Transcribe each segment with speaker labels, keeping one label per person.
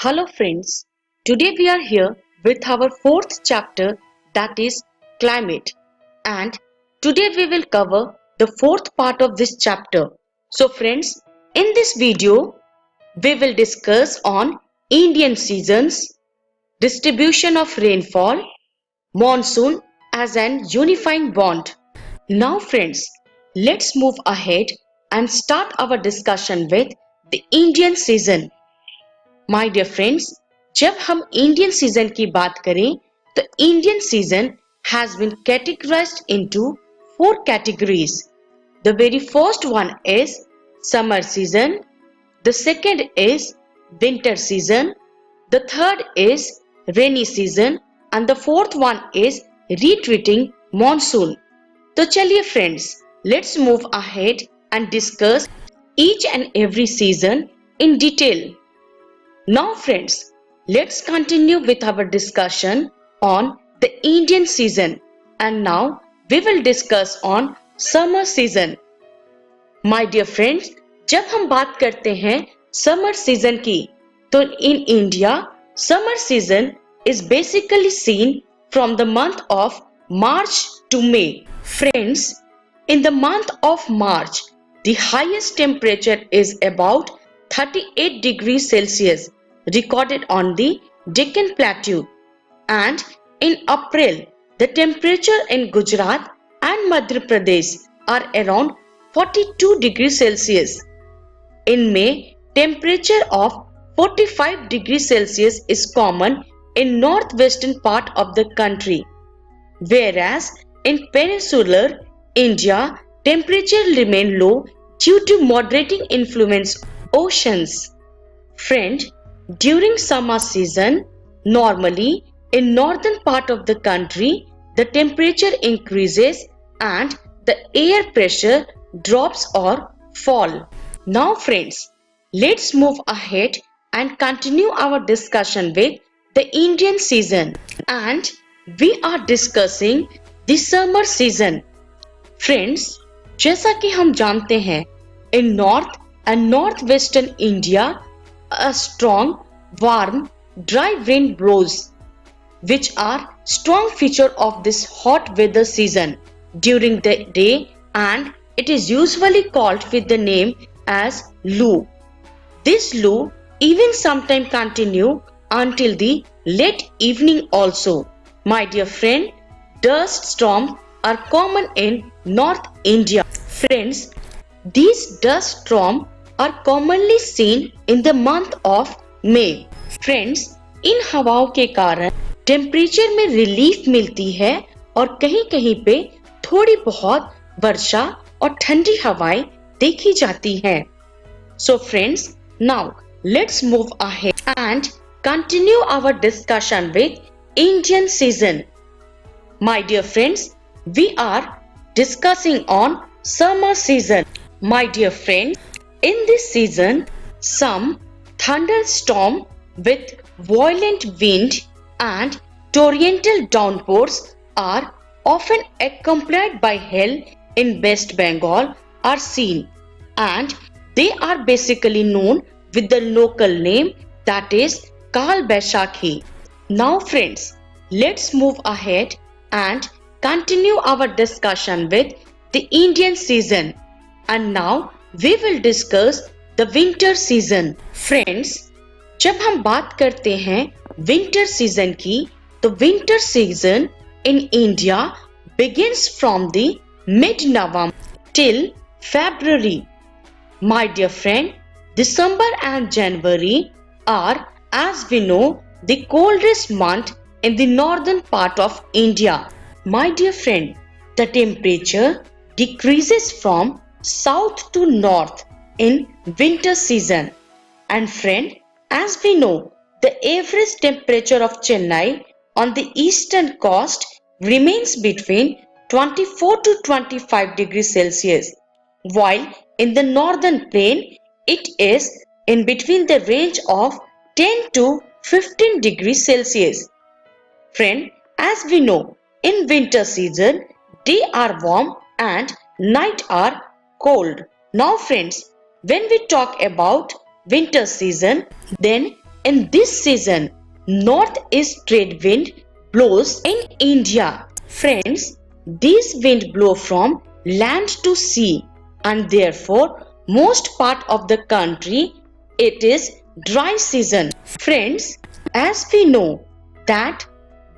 Speaker 1: Hello friends, today we are here with our fourth chapter, that is climate, and today we will cover the fourth part of this chapter. So friends, in this video we will discuss on Indian seasons, distribution of rainfall, monsoon as an unifying bond. Now friends, let's move ahead and start our discussion with the Indian season. My dear friends, जब हम Indian season की बात करें तो Indian season has been categorised into four categories. The very first one is summer season, the second is winter season, the third is rainy season and the fourth one is retreating monsoon. तो चलिए friends, let's move ahead and discuss each and every season in detail. Now friends, let's continue with our discussion on the Indian season, and now we will discuss on summer season. My dear friends, जब हम बात करते हैं summer season की तो in India summer season is basically seen from the month of March to May. Friends, in the month of March the highest temperature is about 38 degrees Celsius recorded on the Deccan Plateau, and in April the temperature in Gujarat and Madhya Pradesh are around 42 degrees Celsius. In May, temperature of 45 degrees Celsius is common in northwestern part of the country, whereas in peninsular India temperature remain low due to moderating influence oceans. Friend, during summer season, normally in northern part of the country, the temperature increases and the air pressure drops or fall. Now friends, let's move ahead and continue our discussion with the Indian season, and we are discussing the summer season. Friends, जैसा कि हम जानते हैं in north and north western India a strong warm dry wind blows which are strong feature of this hot weather season during the day, and it is usually called with the name as loo. This loo even sometimes continue until the late evening also. My dear friend, dust storms are common in North India. Friends, these dust storms are commonly seen in the month of May. Friends, इन हवाओं के कारण temperature में relief मिलती है और कहीं-कहीं पे थोड़ी बहुत वर्षा और ठंडी हवाएं देखी जाती हैं. So friends, now let's move ahead and continue our discussion with Indian season. My dear friends, we are discussing on summer season. My dear friend, in this season, some thunderstorm with violent wind and torrential downpours are often accompanied by hail in West Bengal are seen, and they are basically known with the local name that is Kal Baishakhi. Now friends, let's move ahead and continue our discussion with the Indian season, and now we will discuss the winter season. Friends, जब हम बात करते हैं winter season की तो winter season in India begins from the mid-November till February. My dear friend, December and January are, as we know, the coldest month in the northern part of India. My dear friend, the temperature decreases from south to north in winter season. And friend, as we know, the average temperature of Chennai on the eastern coast remains between 24 to 25 degrees Celsius, while in the northern plain it is in between the range of 10 to 15 degrees Celsius. Friend, as we know, in winter season, day are warm and night are cold. Now friends, when we talk about winter season, then In this season, northeast trade wind blows in India. Friends, these wind blow from land to sea and therefore most part of the country it is dry season. Friends, as we know that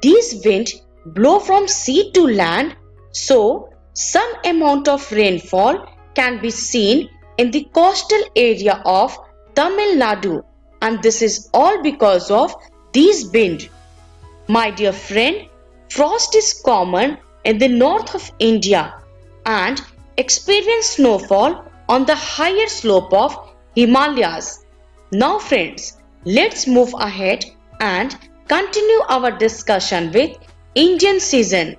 Speaker 1: these wind blow from sea to land, so some amount of rainfall can be seen in the coastal area of Tamil Nadu, and this is all because of these wind. My dear friend, frost is common in the north of India and experience snowfall on the higher slope of Himalayas. Now friends, let's move ahead and continue our discussion with Indian season.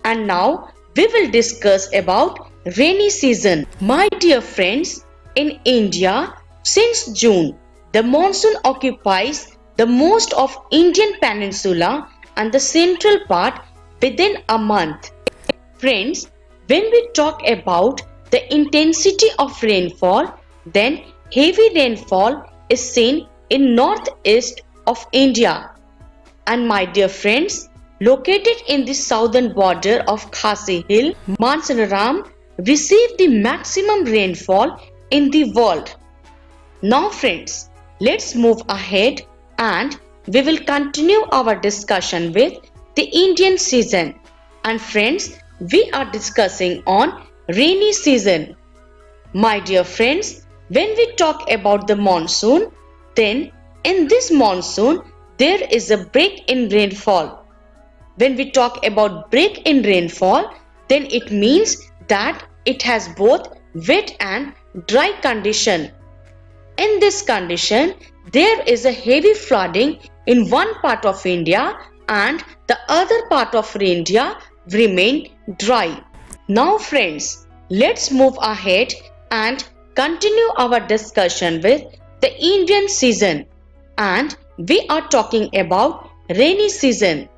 Speaker 1: And now we will discuss about rainy season. My dear friends, in India, since June, the monsoon occupies the most of Indian peninsula and the central part within a month. Friends, when we talk about the intensity of rainfall, then heavy rainfall is seen in northeast of India. And my dear friends, located in the southern border of Khasi Hill, Mansaram receive the maximum rainfall in the world. Now friends, let's move ahead and we will continue our discussion with the Indian season. And friends, we are discussing on rainy season. My dear friends, when we talk about the monsoon, then in this monsoon, there is a break in rainfall. When we talk about break in rainfall, then it means that it has both wet and dry condition. In this condition, there is a heavy flooding in one part of India and the other part of India remain dry. Now friends, let's move ahead and continue our discussion with the Indian season, and we are talking about rainy season.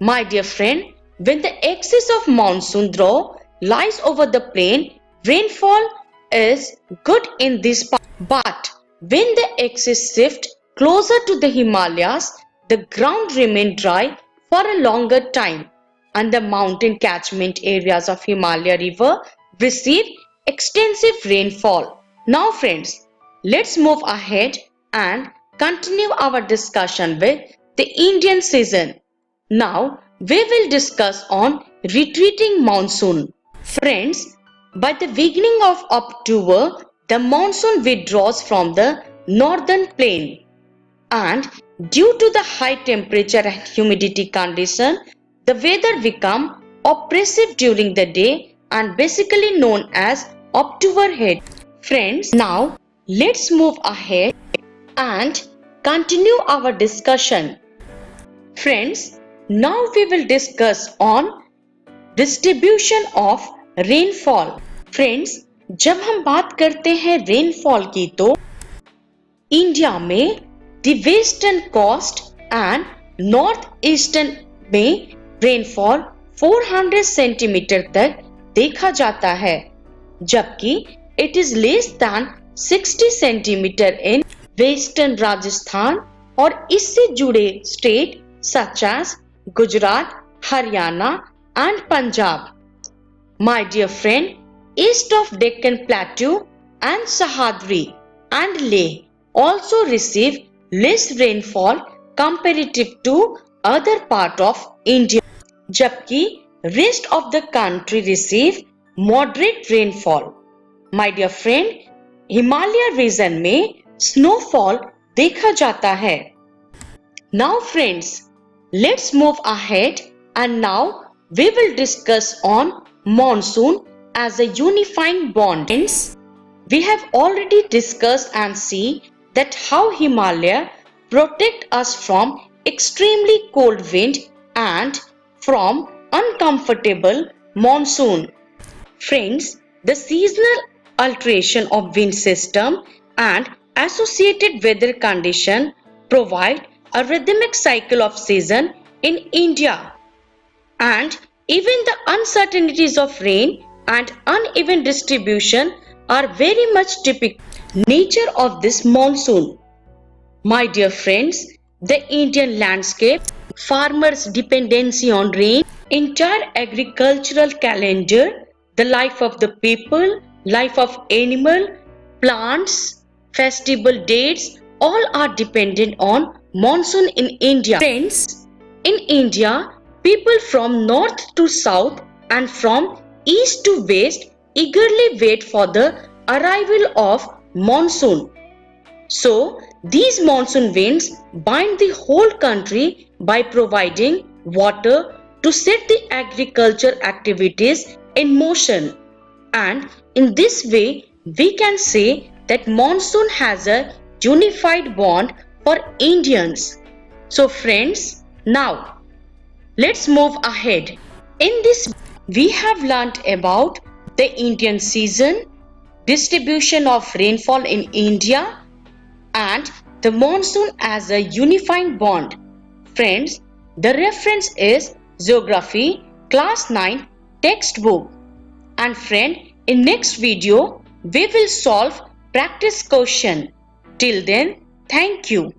Speaker 1: My dear friend, when the axis of monsoon draw lies over the plain, rainfall is good in this part. But when the axis shifts closer to the Himalayas, the ground remains dry for a longer time and the mountain catchment areas of Himalaya river receive extensive rainfall. Now friends, let's move ahead and continue our discussion with the Indian season. Now we will discuss on retreating monsoon. Friends, by the beginning of October, the monsoon withdraws from the northern plain and due to the high temperature and humidity condition, the weather become oppressive during the day and basically known as October heat. Friends, now let's move ahead and continue our discussion. Friends, now we will discuss on distribution of rainfall. Friends, जब हम बात करते हैं rainfall की तो India में the western coast and north eastern में rainfall 400 centimetre तक देखा जाता है, जबकि it is less than 60 centimetre in western Rajasthan और इससे जुड़े state such as Gujarat, Haryana and Punjab. My dear friend, east of Deccan Plateau and Sahyadri and Leh also receive less rainfall comparative to other part of India, जबकि rest of the country receive moderate rainfall. My dear friend, Himalaya region में snowfall देखा जाता है. Now friends, let's move ahead and now we will discuss on monsoon as a unifying bond. We have already discussed and see that how Himalaya protect us from extremely cold wind and from uncomfortable monsoon. Friends, the seasonal alteration of wind system and associated weather condition provide a rhythmic cycle of season in India. And even the uncertainties of rain and uneven distribution are very much typical nature of this monsoon. My dear friends, the Indian landscape, farmers' dependency on rain, entire agricultural calendar, the life of the people, life of animal, plants, festival dates, all are dependent on monsoon in India. Friends, in India, people from north to south and from east to west eagerly wait for the arrival of monsoon. So, these monsoon winds bind the whole country by providing water to set the agriculture activities in motion. And in this way, we can say that monsoon has a unified bond for Indians. So, friends, now let's move ahead. In this, we have learnt about the Indian season, distribution of rainfall in India, and the monsoon as a unifying bond. Friends, the reference is Geography Class 9 textbook. And friend, in next video, we will solve practice question. Till then, thank you.